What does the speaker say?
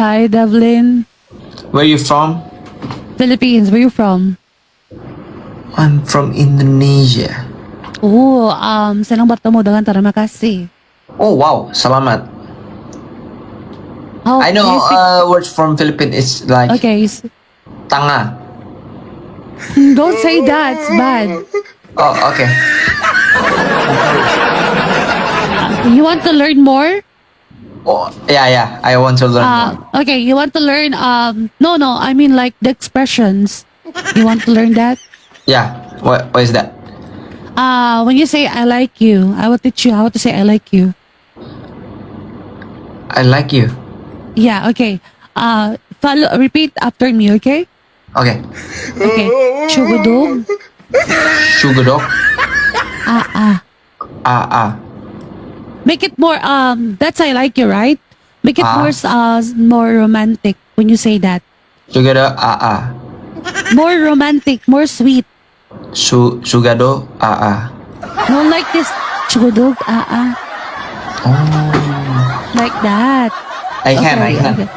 Hi, Devlin. Where you from? Philippines. Where you from? I'm from Indonesia. Oh, senang bertemu dengan terima kasih. Oh wow, salamat. How I do you know speak? words from Philippines. It's like Okay, tanga. don't say that. It's bad. Oh, okay. You want to learn more? Oh, yeah. I want to learn more. Okay, you want to learn, no, I mean like the expressions. You want to learn that? Yeah. What is that? When you say I like you, I will teach you how to say I like you. I like you. Yeah, okay. Repeat after me, okay? Okay. Okay. Chugudog. Sugar dog. Ah. Ah. Make it more, that's I like you, right? Make it Ah. more romantic when you say that. Sugar dog. Ah. More romantic, more sweet. Sugar dog. Ah. No, like this. Chugudog. Oh. Like that. I can. Okay.